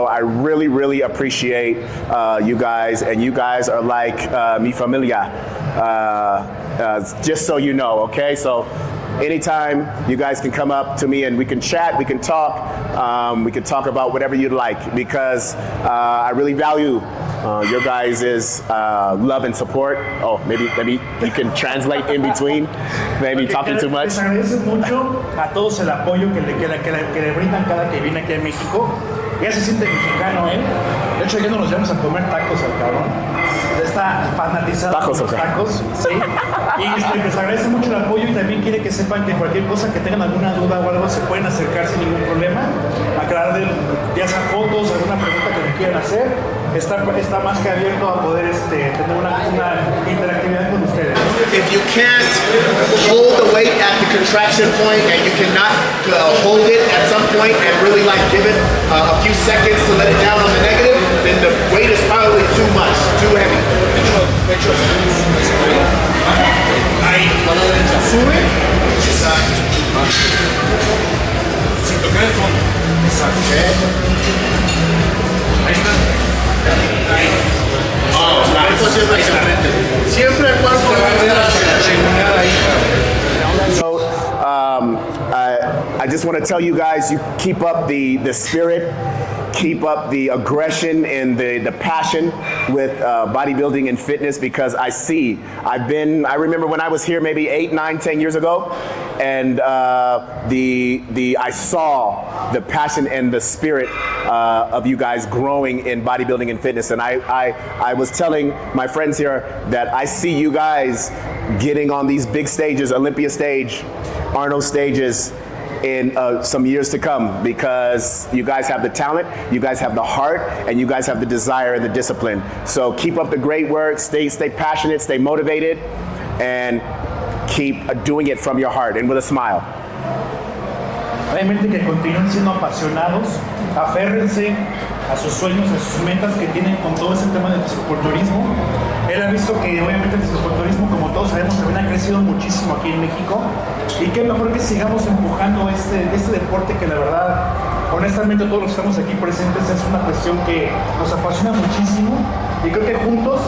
I really appreciate you guys, and you guys are like mi familia, just so you know, okay? So anytime you guys can come up to me and we can chat, we can talk about whatever you'd like, because I really value your guys' love and support. Oh, maybe you can translate in between, maybe talking too much. Les agradece mucho a todos el apoyo que le brindan cada que viene aquí a México. Ya se siente mexicano, ¿eh? De hecho, ya no nos llevamos a comer tacos al cabrón. Está fanatizado con los tacos, sí. Y les agradece mucho el apoyo, y también quiere que sepan que cualquier cosa que tengan alguna duda o algo se pueden acercar sin ningún problema, aclarar ya sea fotos, alguna pregunta que me quieran hacer. Está más que abierto a poder tener una interactividad con ustedes. If you can't hold the weight at the contraction point, and you cannot hold it at some point and really give it a few seconds to let it down on the negative, then the weight is probably too much, too heavy. Ahí, mano derecha. Sube. Exacto. Sin tocar el fondo. Exacto. Ahí está. Oh, eso siempre excelente. Siempre el cuerpo va a ver ahí. So, I just want to tell you guys, you keep up the spirit, keep up the aggression and the passion with bodybuilding and fitness, because I remember when I was here maybe 8, 9, 10 years ago, and I saw the passion and the spirit of you guys growing in bodybuilding and fitness. And I was telling my friends here that I see you guys getting on these big stages, Olympia stage, Arnold stages, in some years to come, because you guys have the talent, you guys have the heart, and you guys have the desire and the discipline. So keep up the great work, stay passionate, stay motivated, and keep doing it from your heart and with a smile. Obviamente que continúen siendo apasionados, aférrense a sus sueños, a sus metas que tienen con todo ese tema del fisiculturismo. Él ha visto que obviamente el fisiculturismo, como todos sabemos, también ha crecido muchísimo aquí en México, y qué mejor que sigamos empujando este deporte que la verdad, honestamente todos los que estamos aquí presentes, es una cuestión que nos apasiona muchísimo, y creo que juntos,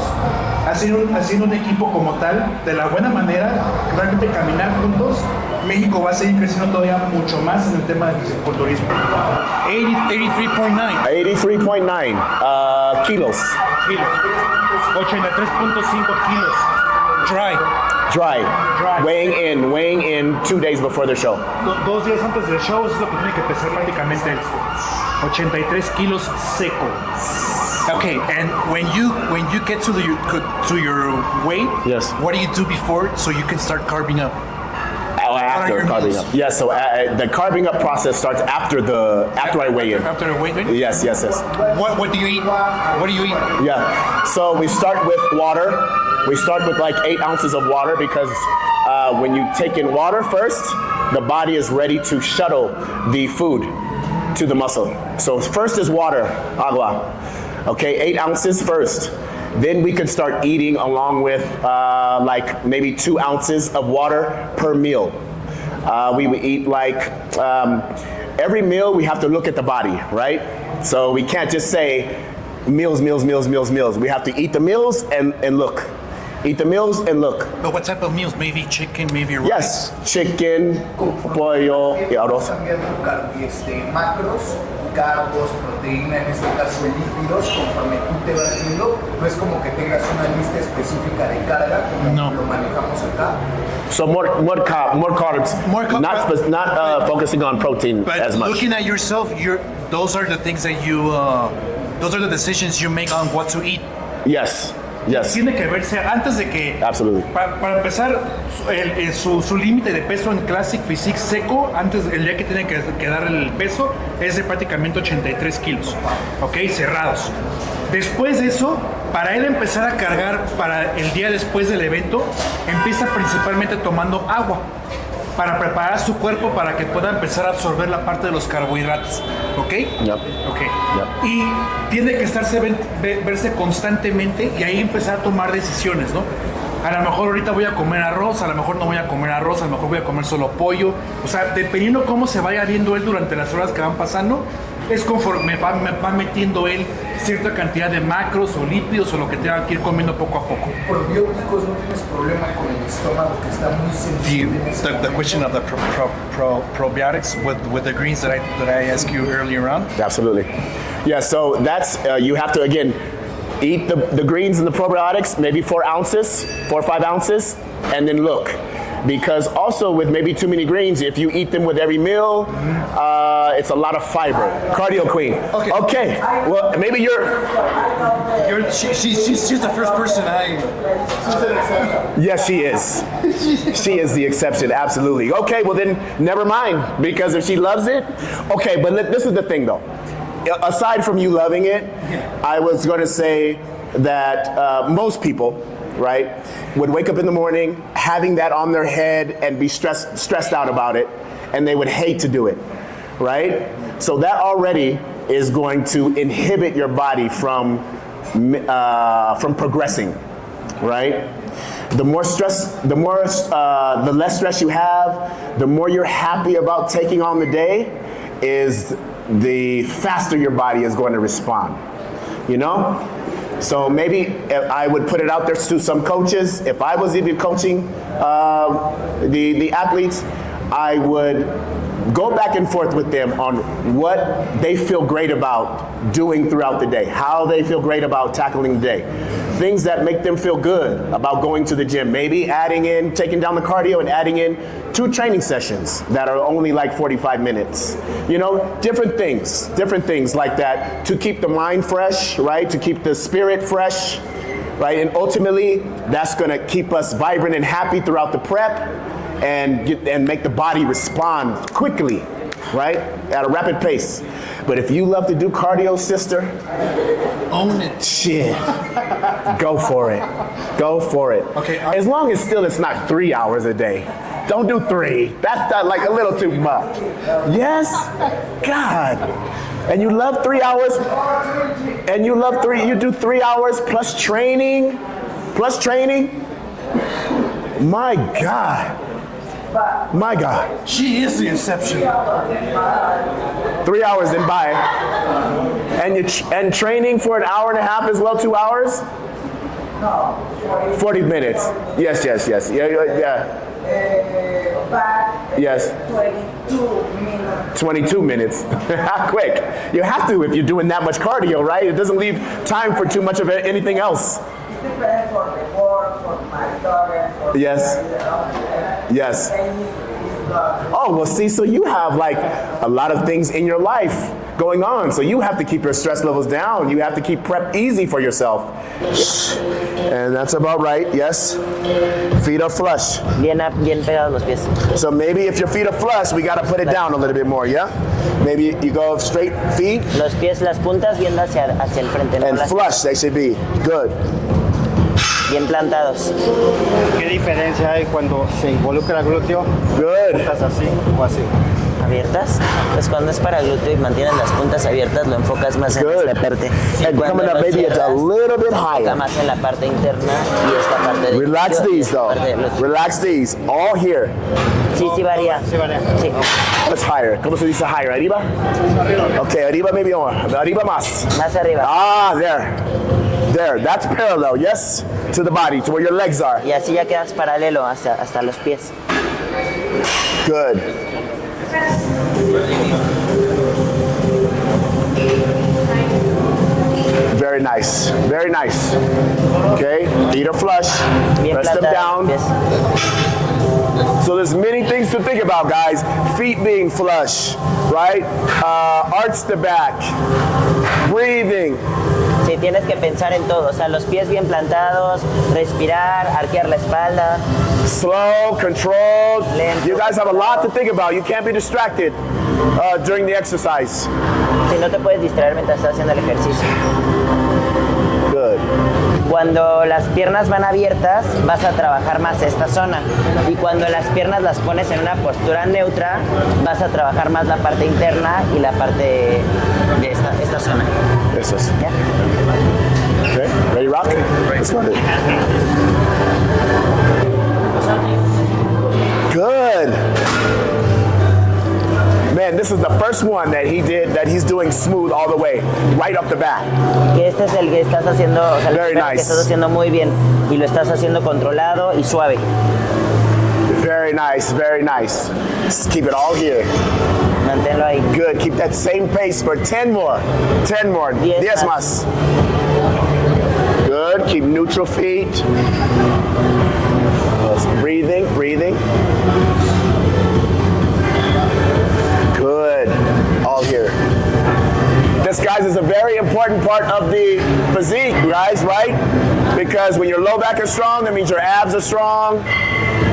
haciendo un equipo como tal, de la buena manera, realmente caminar juntos, México va a seguir creciendo todavía mucho más en el tema del fisiculturismo. 83.9 kilos. 83.5 kilos. Dry. Weighing in 2 days before the show. 2 días antes del show es lo que tiene que pesar prácticamente 83 kilos seco. Okay, and when you get to your weight, yes, what do you do before so you can start carving up? After carving up. Yes, so the carving up process starts after I weigh in. After the weight in? Yes. What do you eat? What do you eat? Yeah, so we start with water. We start with 8 ounces of water, because when you take in water first, the body is ready to shuttle the food to the muscle. So first is water, agua. Okay, 8 ounces first. Then we can start eating along with maybe 2 ounces of water per meal. We would eat every meal we have to look at the body, right? So we can't just say meals. We have to eat the meals and look. Eat the meals and look. But what type of meals? Maybe chicken, maybe rice? Yes, chicken, pollo, y arroz. Macros, carbos, proteína, en este caso lípidos, conforme tú te vas viendo, no es como que tengas una lista específica de carga, como lo manejamos acá. So more carbs, not focusing on protein as much. But looking at yourself, those are the things that those are the decisions you make on what to eat. Yes. Tiene que verse antes de que... Absolutely. Para empezar, su límite de peso en Classic Physique seco, el día que tiene que dar el peso, es de prácticamente 83 kilos, ¿ok? Cerrados. Después de eso, para él empezar a cargar para el día después del evento, empieza principalmente tomando agua, para preparar su cuerpo para que pueda empezar a absorber la parte de los carbohidratos, ¿ok? Yep. Okay. Yep. Y tiene que verse constantemente, y ahí empezar a tomar decisiones, ¿no? A lo mejor ahorita voy a comer arroz, a lo mejor no voy a comer arroz, a lo mejor voy a comer solo pollo. O sea, dependiendo cómo se vaya viendo él durante las horas que van pasando, es conforme va metiendo él cierta cantidad de macros o lípidos o lo que tenga que ir comiendo poco a poco. Probióticos, no tienes problema con el estómago que está muy sensible. The question of the probiotics with the greens that I asked you earlier on. Absolutely. Yeah, so that's, you have to, again, eat the greens and the probiotics, maybe 4 or 5 ounces, and then look. Because also with maybe too many greens, if you eat them with every meal, it's a lot of fiber. Cardio queen. Okay. Well, maybe She's the first person Yes, she is. She is the exception, absolutely. Okay, well then, never mind, because if she loves it, okay, but this is the thing though. Aside from you loving it, I was going to say that most people, right, would wake up in the morning having that on their head and be stressed out about it, and they would hate to do it, right? So that already is going to inhibit your body from progressing, right? The more stress, the less stress you have, the more you're happy about taking on the day, is the faster your body is going to respond, you know? So maybe I would put it out there to some coaches. If I was even coaching the athletes, I would go back and forth with them on what they feel great about doing throughout the day, how they feel great about tackling the day, things that make them feel good about going to the gym, maybe taking down the cardio and adding in 2 training sessions that are only like 45 minutes. You know, different things like that to keep the mind fresh, right? To keep the spirit fresh, right? And ultimately, that's gonna keep us vibrant and happy throughout the prep and make the body respond quickly, right? At a rapid pace. But if you love to do cardio, sister, Own it. shit, go for it. Go for it. Okay. As long as still it's not 3 hours a day. Don't do 3. That's not like a little too much. Yes? God. And you love 3 hours? And you do 3 hours plus training? My God. My God. She is the exception. 3 hours and bye. And training for an hour and a half as well, 2 hours? 40 minutes. Yes. Yeah. Yes. 22 minutes. Quick. You have to if you're doing that much cardio, right? It doesn't leave time for too much of anything else. Yes. Oh, well, see, so you have like a lot of things in your life going on. So you have to keep your stress levels down. You have to keep prep easy for yourself. And that's about right, yes? Feet are flush. Bien pegados los pies. So maybe if your feet are flush, we got to put it down a little bit more, yeah? Maybe you go straight feet. Los pies, las puntas viendo hacia el frente. No And flush, they should be. Good. Bien plantados. ¿Qué diferencia hay cuando se involucra el glúteo? Good. ¿Estás así o así? ¿Abiertas? Pues cuando es para glúteo y mantienes las puntas abiertas, lo enfocas más en Good. esta parte. Y And cuando coming up, lo maybe it's a cierras, little bit enfoca higher. más en la parte interna y esta parte de Relax glúteo y these esta though. parte de glúteo. Relax these. All here. Sí varía. Sí, varía. Sí. Let's higher. ¿Cómo se dice higher? ¿Arriba? Okay, arriba maybe more. Arriba más. Más arriba. Ah, there. That's parallel, yes? To the body, to where your legs are. Y así ya quedas paralelo hasta los pies. Good. Very nice. Very nice. Okay, feet are flush. Bien Press them plantados down. los pies. So there's many things to think about, guys. Feet being flush, right? Arch the back. Breathing. Sí, tienes que pensar en todo. O sea, los pies bien plantados, respirar, arquear la espalda. Slow, controlled. Lento. You guys have a lot to think about. You can't be distracted during the exercise. Si no te puedes distraer mientras estás haciendo el ejercicio. Good. Cuando las piernas van abiertas, vas a trabajar más esta zona. Y cuando las piernas las pones en una postura neutra, vas a trabajar más la parte interna y la parte de esta zona. This is. ¿Ya? Okay, ready rock? Let's go. Good. Man, this is the first one that he did that he's doing smooth all the way, right off the bat. Que este es el que estás haciendo, o sea, el Very primero que nice. estás haciendo muy bien y lo estás haciendo controlado y suave. Very nice, very nice. Just keep it all here. Manténlo ahí. Good. Keep that same pace for 10 more. 10 more. 10 10 más. Good. Keep neutral feet. Breathing, breathing. Good. All here. This, guys, is a very important part of the physique, guys, right? Because when your low back is strong, that means your abs are strong,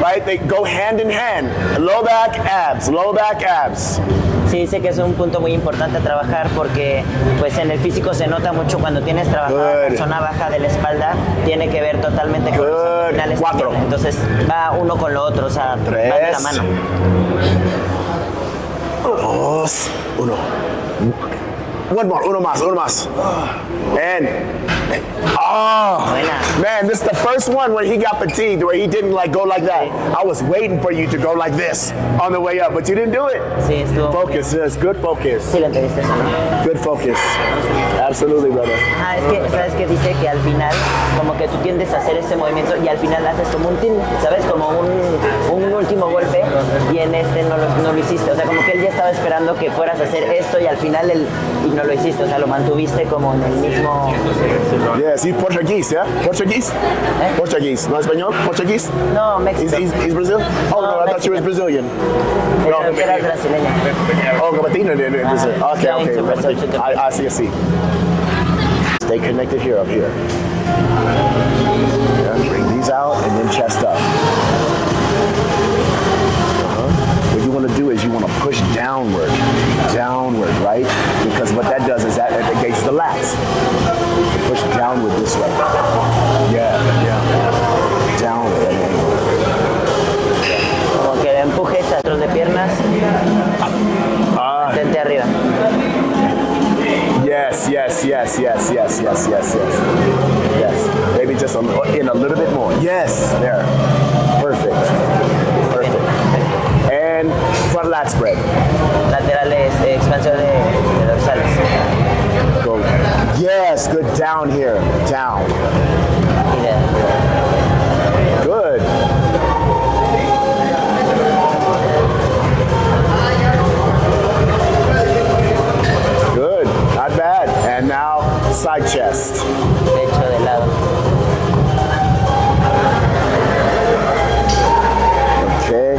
right? They go hand in hand. Low back, abs, low back, abs. Sí, dice que es un punto muy importante a trabajar porque pues en el físico se nota mucho cuando tienes trabajada Good. la zona baja de la espalda, tiene que ver totalmente con los Good. abdominales. 4. Entonces va uno con lo otro, o sea, va de la 3. mano. 2. 1. One more, uno más. And, Buena. man, this is the first one where he got fatigued, where he didn't like go like that. I was waiting for you to go like this on the way up, but you didn't do it. Sí, estuvo. Focus, yes, good focus. Sí, lo entendiste eso, ¿no? Good focus. Absolutely, brother. Ah, es que, ¿sabes qué? Dice que al final, como que tú tiendes a hacer este movimiento y al final haces como un tin, ¿sabes? Como un último golpe y en este no lo hiciste. O sea, como que él ya estaba esperando que fueras a hacer esto y al final y no lo hiciste. O sea, lo mantuviste como en el mismo... Yes, he's Portuguese, yeah? Portuguese? Portuguese. No español? Portuguese? No, México. He's Brazil? Oh, no, I thought you was Brazilian. Creo que eras brasileño. Oh, Gabatina in Brazil. Okay, Going okay. to Brazil to compete. I see. Stay connected here, up here. Yeah, bring these out and then chest up. What you want to do is you want to push downward, right? Because what that does is that engages the lats. Push downward this way. Yeah. Downward at an angle. Como que le empujes atrás de piernas. Mantente arriba. Yes. Maybe just in a little bit more. Yes, there. Perfect. And front lat spread. Laterales, expansión de dorsales. Go. Yes, good. Down here. Down. Y de- Good. Good. Not bad. And now side chest. pecho de lado. Okay.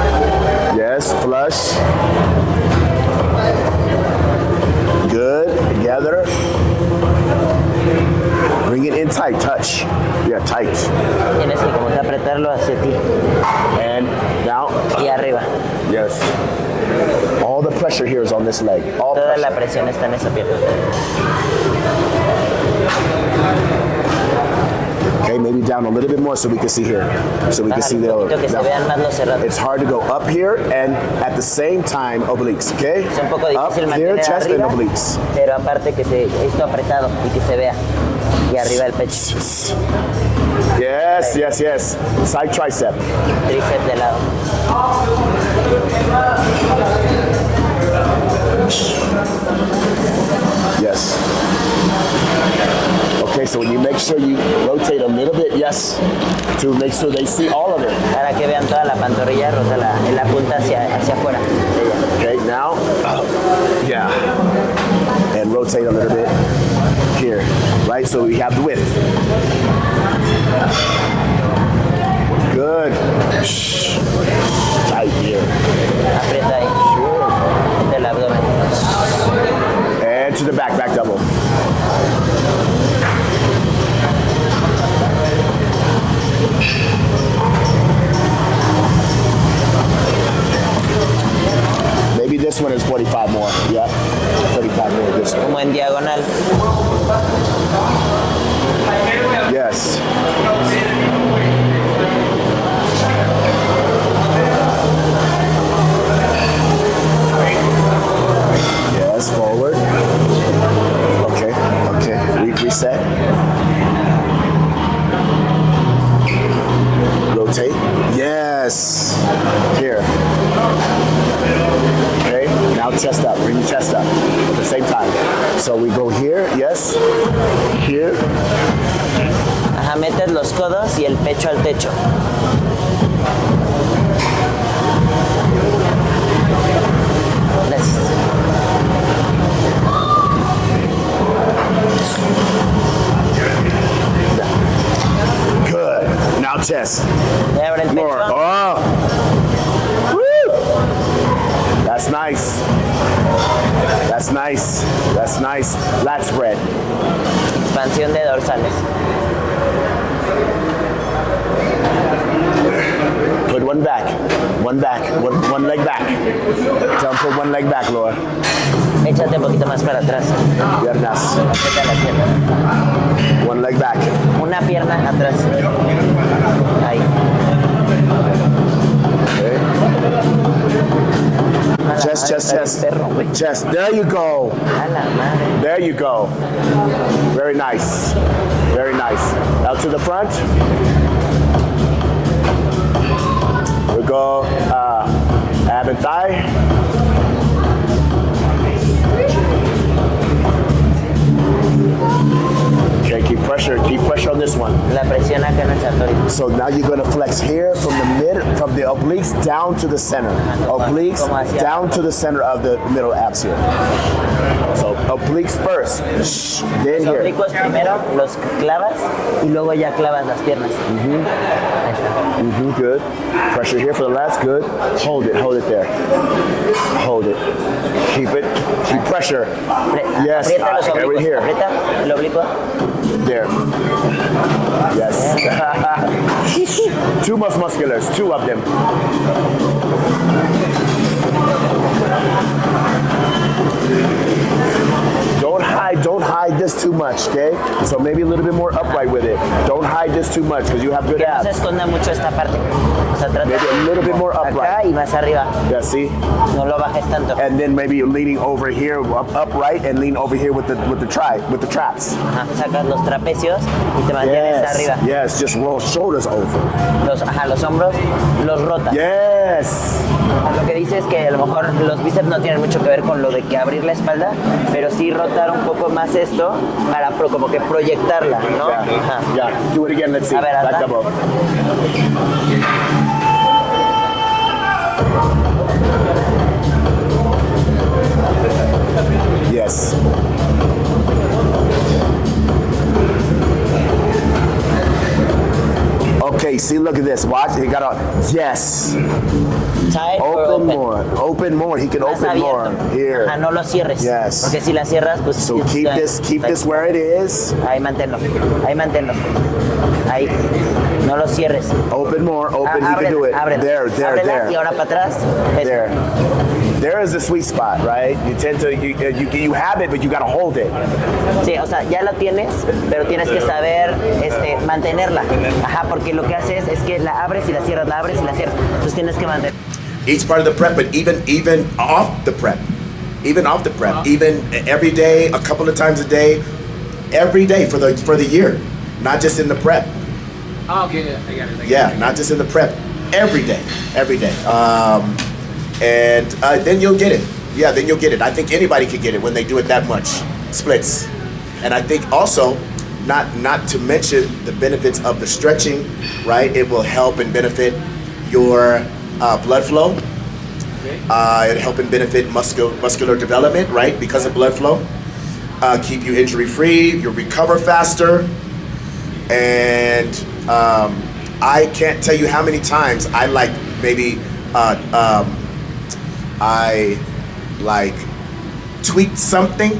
Yes, flush. Good. Together. Bring it in tight. Touch. Yeah, tight. Tienes que como que apretarlo hacia ti And now. y arriba. Yes. All the pressure here is on this leg. All Toda la pressure. presión está en esa pierna. Okay, maybe down a little bit more so we can see here. So we can see Bajar un the. poquito que se vean más los cerrados. It's hard to go up here and at the same time obliques, okay? Es un poco Up difícil here, mantener chest and arriba, obliques. pero aparte que se esto apretado y que se vea. Y arriba el pecho, Yes. Side tricep. tríceps de lado. Yes. Okay, so when you make sure you rotate a little bit, yes, to make sure they see all of it. Para que vean toda la pantorrilla, rota la punta hacia afuera. de ella. Okay, now, yeah. And rotate a little bit here, right? So we have the width. Good. Tight here. Aprieta ahí, del abdomen. And to the back double. Maybe this one is 45 more. Yeah, 35 more this one. Como en diagonal. Yes. Yes, forward. Okay. Reset. Rotate. Yes. Here. Okay. Now chest up, bring your chest up at the same time. So we go here, yes, here. Ajá, metes los codos y el pecho al techo. Gracias. Good. Now chest. Abre el More. pecho. Oh. Woo. That's nice. That's nice. That's nice. Lat spread. Expansión de dorsales. Put one back. One back. One leg back. Don't put one leg back, Laura. Échate un poquito más para atrás. Piernas. Aprieta la pierna. One leg back. Una pierna atrás. Ahí. Okay. A la Chest, madre, chest, está chest. bien perro, güey. Chest. There you go. A la madre. There you go. Very nice. Very nice. Now to the front. We go ab and thigh. Okay, keep pressure on this one. La presión acá en el sartorio. So now you're gonna flex here from the obliques down to the center. Obliques down to the center of the middle abs here. So obliques first, then Los here. oblicuos primero los clavas y luego ya clavas las piernas. Ahí está. Good. Pressure here for the lats, good. Hold it there. Hold it. Keep it. Keep pressure. Yes, Aprieta los right oblicuos. here. Aprieta el oblicuo. There. Yes. Two musculars, two of them. Don't hide this too much, okay? So maybe a little bit more upright with it. Don't hide this too much because you have good Que no se abs. esconda mucho esta parte. O sea, trata Maybe a little bit more acá upright. y más arriba. Yeah, see? No lo bajes tanto. And then maybe you're leaning over here, upright, and lean over here with the traps. Ajá, sacas los trapecios y te mantienes arriba. Yes, just roll shoulders over. Los hombros los rotas. Yes. Lo que dice es que a lo mejor los bíceps no tienen mucho que ver con lo de que abrir la espalda, pero sí rotar un poco más esto para como que proyectarla, ¿no? Ajá. Yeah. Do it again. Let's see. A ver, Back hasta. up. Yes. Okay, see, look at this. Watch. He got a yes. Tight or Open open. more. Open more. He can Más open more. abierto. Here. Ajá, no lo cierres. Yes. Porque si la cierras, pues... So keep this where it is. Ahí manténlo. Ahí manténlo. Ahí. No lo cierres. Open more. Open. He Ábrela, can do it. ábrela. There. Ábrela y ahora para atrás. Esto. There. There is the sweet spot, right? You tend to you have it, but you gotta hold it. Sí, o sea, ya lo tienes, pero tienes que saber mantenerla. Ajá, porque lo que haces es que la abres y la cierras, la abres y la cierras. Entonces tienes que mantener. Each part of the prep, but even off the prep, even every day, a couple of times a day, every day for the year, not just in the prep. Oh, okay, I got it. Yeah, not just in the prep, every day. And then you'll get it. Yeah, then you'll get it. I think anybody could get it when they do it that much, splits. And I think also, not to mention the benefits of the stretching, right? It will help and benefit your blood flow. It'll help and benefit muscular development, right? Because of blood flow. Keep you injury free. You'll recover faster. And I can't tell you how many times I tweaked something,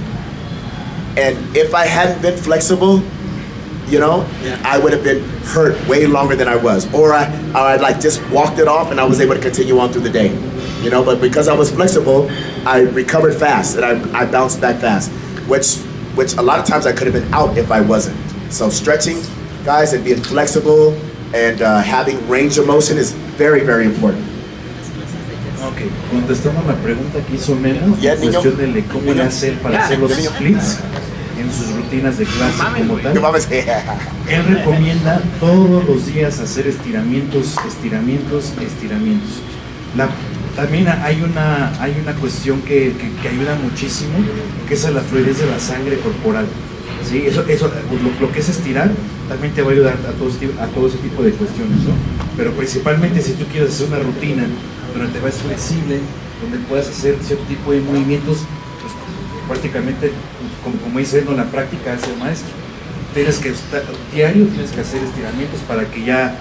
and if I hadn't been flexible, I would have been hurt way longer than I was, or I like just walked it off and I was able to continue on through the day, but because I was flexible, I recovered fast and I bounced back fast, which a lot of times I could have been out if I wasn't. So stretching, guys, and being flexible and having range of motion is very, very important. Ok, contestando la pregunta que hizo Memo, Ya, en cuestión de cómo le hace para hacer los splits en sus rutinas de clase como tal. Él recomienda todos los días hacer estiramientos. También hay una cuestión que ayuda muchísimo, que es la fluidez de la sangre corporal. ¿Sí? Eso lo que es estirar también te va a ayudar a todo ese tipo de cuestiones, ¿no? Pero principalmente si tú quieres hacer una rutina donde te vas flexible, donde puedas hacer cierto tipo de movimientos, pues prácticamente, como dice él, en la práctica hace el maestro. Tienes que estar diario, tienes que hacer estiramientos para que ya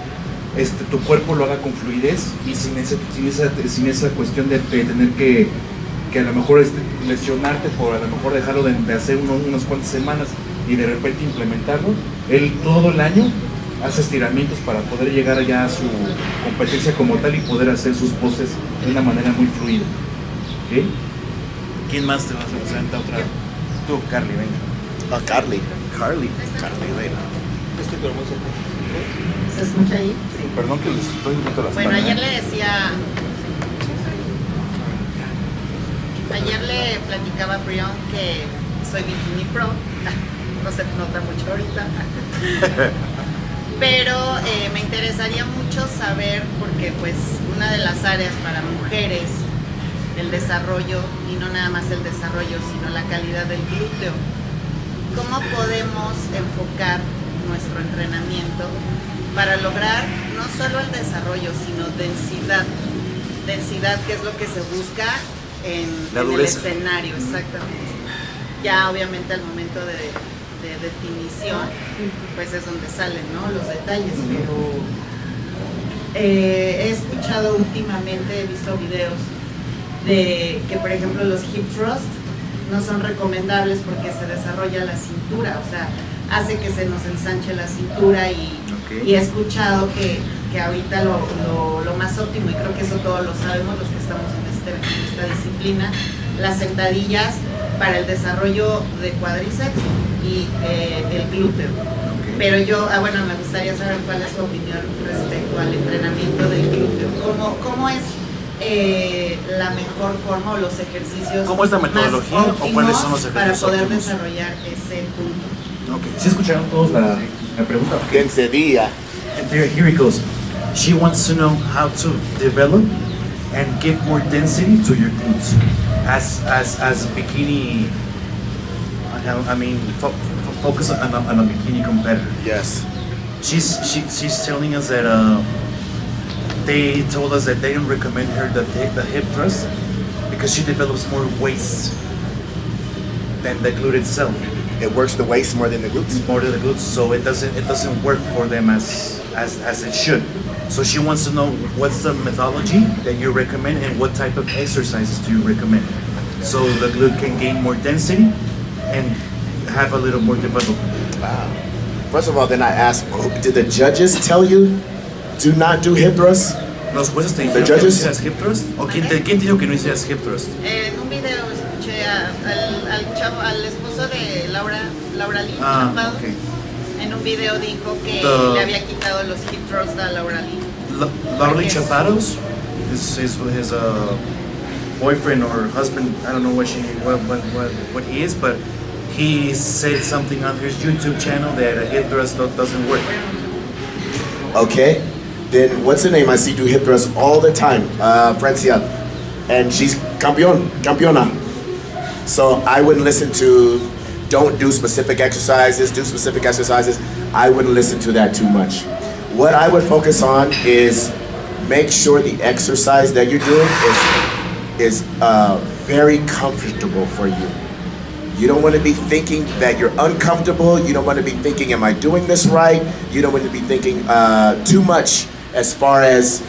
tu cuerpo lo haga con fluidez y sin esa cuestión de tener que a lo mejor lesionarte por a lo mejor dejarlo de hacer unas cuantas semanas y de repente implementarlo. Él todo el año hace estiramientos para poder llegar ya a su competencia como tal y poder hacer sus poses de una manera muy fluida. ¿Okay? ¿Quién más te vas a presentar otra? Tú, Carly, venga. Carly. ¿Se escucha ahí? Sí. Perdón que les estoy un poquito las Bueno, manos. ayer le platicaba a Breon que soy bikini pro, no se nota mucho ahorita, pero me interesaría mucho saber, porque pues una de las áreas para mujeres del desarrollo, y no nada más el desarrollo, sino la calidad del glúteo, ¿cómo podemos enfocar nuestro entrenamiento para lograr no solo el desarrollo, sino densidad, que es lo que se busca en el escenario, exactamente? Ya obviamente al momento de definición, pues es donde salen, ¿no?, los detalles, pero he escuchado últimamente, he visto videos de que, por ejemplo, los hip thrust no son recomendables porque se desarrolla la cintura, o sea, hace que se nos ensanche la cintura y he escuchado que ahorita lo más óptimo, y creo que eso todos lo sabemos los que estamos en esta disciplina, las sentadillas para el desarrollo de cuádriceps y el glúteo. Pero yo, me gustaría saber cuál es su opinión respecto al entrenamiento del glúteo. ¿Cómo es la mejor forma o los ejercicios? ¿Cómo es la metodología más o cuáles son los para ejercicios poder óptimos? desarrollar ese punto? Okay. ¿Sí escucharon todos la pregunta? Densidad. Here it goes. She wants to know how to develop and give more density to your glutes as bikini. I mean, focus on a bikini competitor. Yes. She's telling us that they told us that they don't recommend her the hip thrust because she develops more waist than the glute itself. It works the waist more than the glutes. More than the glutes, so it doesn't work for them as it should. So she wants to know what's the methodology that you recommend and what type of exercises do you recommend, so the glute can gain more density and have a little more development. Wow. First of all, then I asked, did the judges tell you do not do hip thrusts? ¿Los jueces te The dijeron que no judges? hicieras hip thrust? ¿O quién te dijo que no hicieras hip thrust? En un video escuché al esposo de Laura Lee Chappado. Okay. En un video dijo que le había quitado los hip thrusts a Laura Lee. Laura Lee Chapados, his boyfriend or husband, I don't know what he is, but he said something on his YouTube channel that a hip thrust doesn't work. Okay. Then what's her name? I see do hip thrusts all the time. Francia. And she's campeona. So I wouldn't listen to don't do specific exercises, do specific exercises. I wouldn't listen to that too much. What I would focus on is make sure the exercise that you're doing is very comfortable for you. You don't want to be thinking that you're uncomfortable. You don't want to be thinking, am I doing this right? You don't want to be thinking too much as far as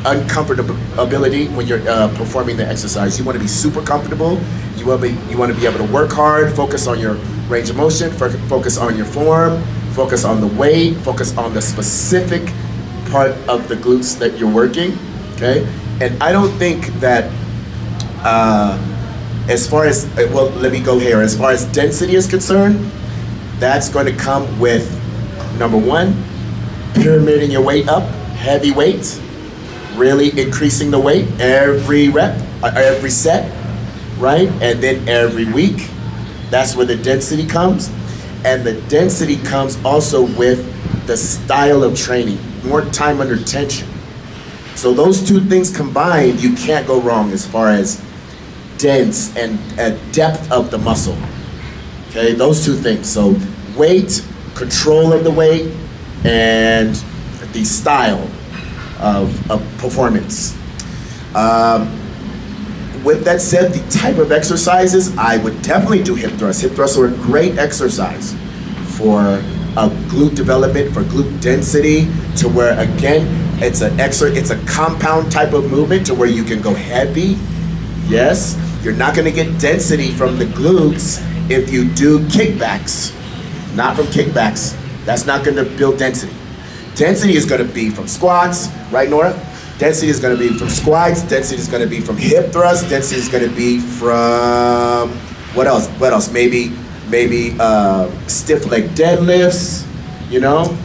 uncomfortability when you're performing the exercise. You want to be super comfortable. You want to be able to work hard, focus on your range of motion, focus on your form, focus on the weight, focus on the specific part of the glutes that you're working, okay? And I don't think that as far as, well, let me go here. As far as density is concerned, that's going to come with, number one, pyramiding your weight up, heavy weight, really increasing the weight every rep, every set, right? And then every week, that's where the density comes. And the density comes also with the style of training, more time under tension. So those two things combined, you can't go wrong as far as dense and depth of the muscle. Okay, those two things. So weight, control of the weight, and the style of performance. With that said, the type of exercises, I would definitely do hip thrusts. Hip thrusts are a great exercise for glute development, for glute density, to where, again, it's a compound type of movement to where you can go heavy. Yes, you're not gonna get density from the glutes if you do kickbacks. Not from kickbacks. That's not gonna build density. Density is gonna be from squats, right, Nora? Density is gonna be from squats, density is gonna be from hip thrusts, density is gonna be from, what else? Maybe stiff leg deadlifts, you know?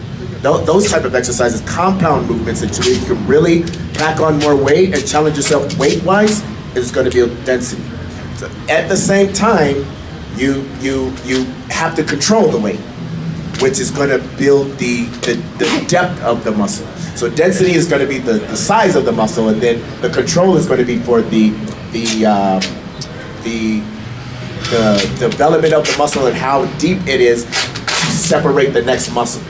Those type of exercises, compound movements that you can really pack on more weight and challenge yourself weight-wise, is gonna build density. So at the same time, you have to control the weight, which is going to build the depth of the muscle. So density is going to be the size of the muscle, and then the control is going to be for the development of the muscle and how deep it is to separate the next muscle.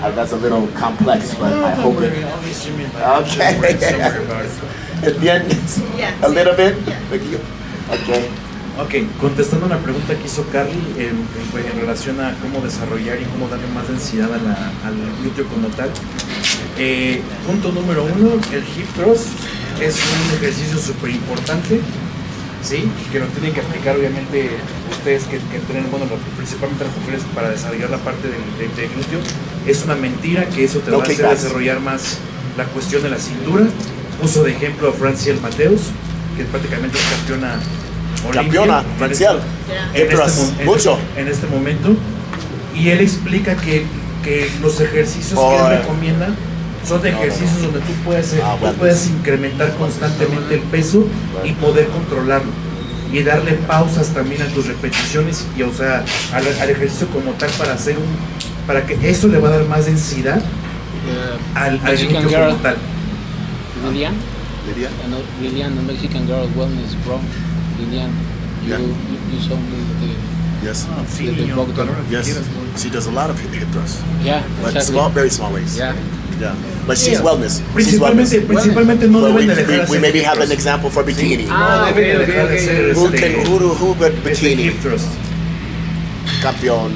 That's a little complex, but I hope it. Okay. ¿Entiendes? A little bit. Okay. Ok, contestando una pregunta que hizo Carly en relación a cómo desarrollar y cómo darle más densidad al glúteo como tal. Punto número 1, el hip thrust es un ejercicio súper importante, ¿sí? Que lo tienen que aplicar obviamente ustedes que entrenan, bueno, principalmente las mujeres, para desarrollar la parte del glúteo. Es una mentira que eso te va a hacer desarrollar más la cuestión de la cintura. Uso de ejemplo a Franciel Mateos, que prácticamente es campeona Olympia, campeona, Franciel. En este momento. Y él explica que los ejercicios que él recomienda son ejercicios donde tú puedes incrementar constantemente el peso y poder controlarlo. Y darle pausas también a tus repeticiones y, o sea, al ejercicio como tal para que eso le va a dar más densidad al glúteo como tal. Lilian, the Mexican girl wellness bro. Lilian, you saw me Yes. Yes. She does a lot of hip thrusts. Yeah, but exactly. very small waist. Yeah. But she's wellness. Principalmente no deben de dejar we maybe have an example for bikini. Who but bikini? Hip thrust. Campeón.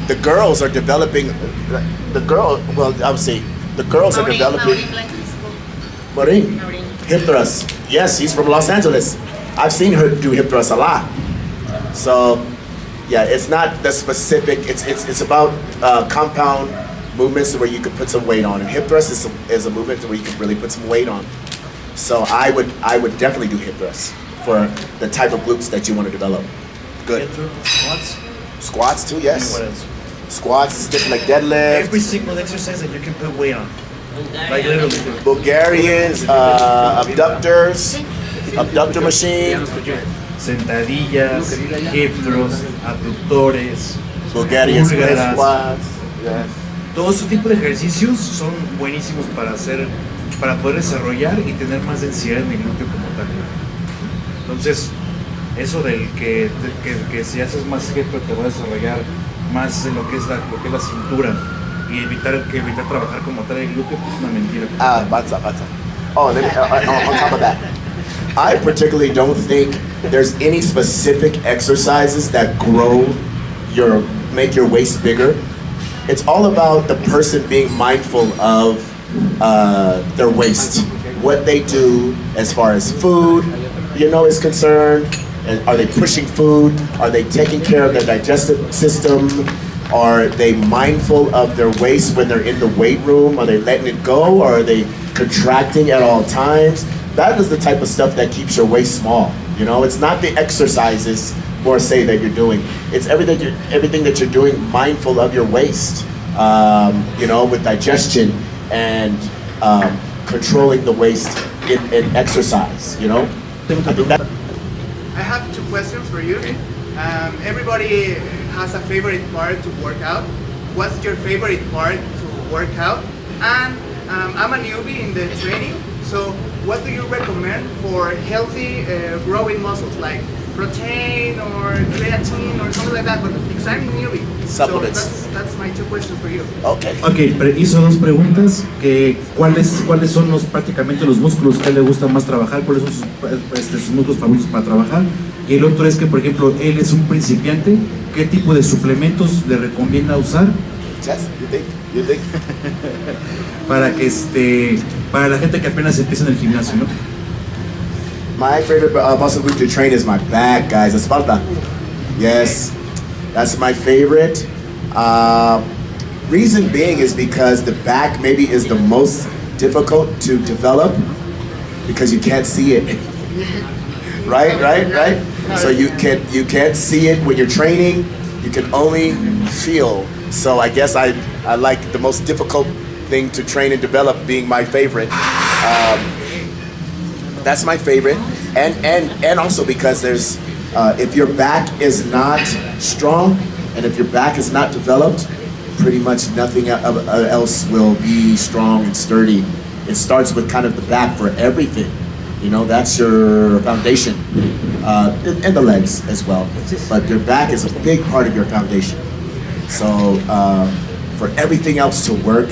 The girls are developing. The girls are developing. Maureen. Hip thrust. Yes, she's from Los Angeles. I've seen her do hip thrusts a lot. So, yeah, it's not the specific. It's about compound movements where you can put some weight on, and hip thrust is a movement where you can really put some weight on. So I would definitely do hip thrusts for the type of glutes that you want to develop. Good. Squats. Squats too, yes. What else? Squats, stiff leg deadlift. Every single exercise that you can put weight on. Like literally. Bulgarians, abductors, abductor machine. Sentadillas, hip thrust, abductores, Bulgarian split búlgaras. squats. Yes. Todo ese tipo de ejercicios son buenísimos para poder desarrollar y tener más densidad en el glúteo como tal. Entonces, eso del que si haces más hip te va a desarrollar más en lo que es la cintura y evitar trabajar como tal el glúteo, pues es una mentira. Bata. Oh, let me, on top of that, I particularly don't think there's any specific exercises that make your waist bigger. It's all about the person being mindful of their waist, what they do as far as food, is concerned. And are they pushing food? Are they taking care of their digestive system? Are they mindful of their waist when they're in the weight room? Are they letting it go, or are they contracting at all times? That is the type of stuff that keeps your waist small. It's not the exercises more say that you're doing. It's everything that you're doing mindful of your waist. With digestion and controlling the waist in exercise. I have two questions for you. Everybody has a favorite part to work out. what's your favorite part to work out? And I'm a newbie in the training, so what do you recommend for healthy growing muscles, like protein or creatine or something like that? But because I'm a newbie, Supplements. So that's my two questions for you. Okay. Ok, hizo dos preguntas, que cuáles son prácticamente los músculos que a él le gusta más trabajar, cuáles son sus músculos favoritos para trabajar, y el otro es que, por ejemplo, él es un principiante, ¿qué tipo de suplementos le recomienda usar? Yes, you think? Para la gente que apenas empieza en el gimnasio, ¿no? My favorite muscle group to train is my back, guys. Espalda. Yes, that's my favorite. Reason being is because the back maybe is the most difficult to develop because you can't see it. Right? So you can't see it when you're training. You can only feel. So I guess I like the most difficult thing to train and develop being my favorite. That's my favorite, and also because there's if your back is not strong and if your back is not developed, pretty much nothing else will be strong and sturdy. It starts with kind of the back for everything. You know, that's your foundation, and the legs as well. But your back is a big part of your foundation. So for everything else to work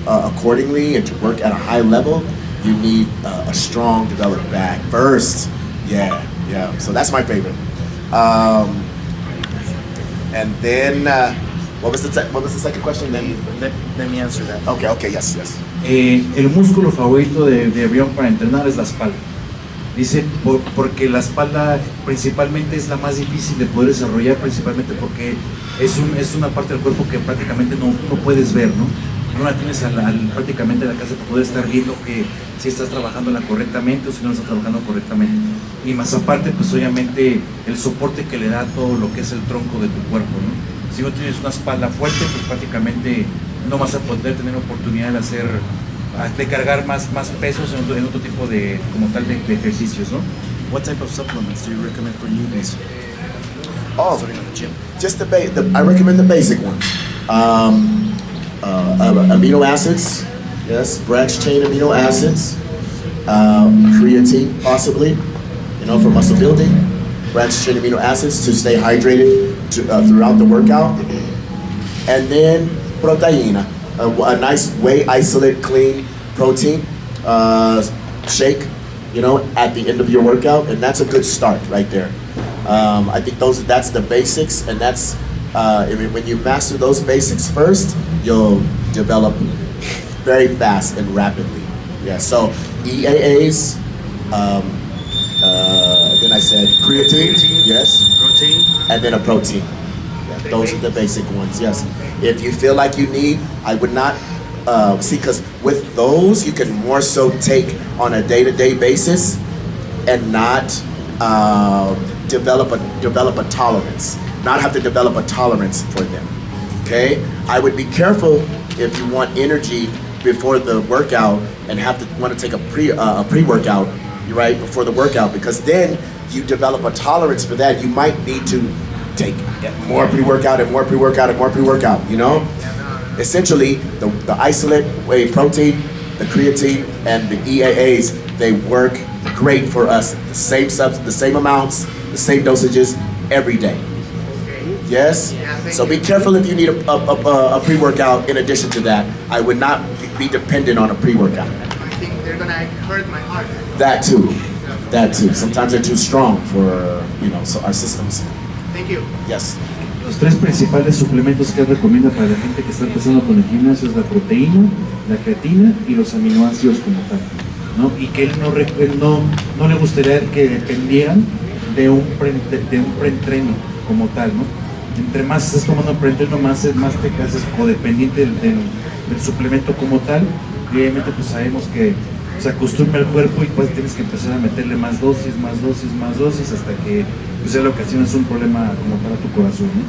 accordingly and to work at a high level, you need a strong, developed back first. Yeah. So that's my favorite. And then, what was the second question? Let me answer that. Okay, yes. El músculo favorito de Breon para entrenar es la espalda. Dice, porque la espalda principalmente es la más difícil de poder desarrollar, principalmente porque es una parte del cuerpo que prácticamente no puedes ver, ¿no? No la tienes prácticamente en la casa para poder estar viendo que si estás trabajándola correctamente o si no la estás trabajando correctamente. Y más aparte, pues obviamente el soporte que le da todo lo que es el tronco de tu cuerpo, ¿no? Si no tienes una espalda fuerte, pues prácticamente no vas a poder tener oportunidad de cargar más pesos en otro tipo de ejercicios, ¿no? What type of supplements do you recommend for newbies? Oh, Starting at the gym. just I recommend the basic ones. Amino acids, yes, branched chain amino acids, creatine possibly, for muscle building, branched chain amino acids to stay hydrated throughout the workout, and then proteína, a nice whey isolate clean protein shake, at the end of your workout, and that's a good start right there. I think that's the basics, and that's when you master those basics first, you'll develop very fast and rapidly. Yeah, so EAAs, then I said creatine, yes, Protein. and then a protein. Yeah, those are the basic ones, yes. If you feel like you need, I would not, because with those, you can more so take on a day-to-day basis and not develop a tolerance, not have to develop a tolerance for them, okay? I would be careful if you want energy before the workout and want to take a pre-workout, right, before the workout, because then you develop a tolerance for that. You might need to take more pre-workout and more pre-workout and more pre-workout, Essentially, the isolate whey protein, the creatine, and the EAAs, they work great for us. The same amounts, the same dosages every day. Yes? So be careful if you need a pre-workout in addition to that. I would not be dependent on a pre-workout. I think they're gonna hurt my heart. That too. Sometimes they're too strong for, so our systems. Thank you. Yes. Los tres principales suplementos que él recomienda para la gente que está empezando con el gimnasio es la proteína, la creatina y los aminoácidos como tal, ¿no? Y que él no le gustaría que dependieran de un preentreno como tal, ¿no? Entre más estás tomando preentreno, más te haces codependiente del suplemento como tal, y obviamente pues sabemos que se acostumbra al cuerpo y pues tienes que empezar a meterle más dosis hasta que pues ya la ocasión es un problema como para tu corazón, ¿no?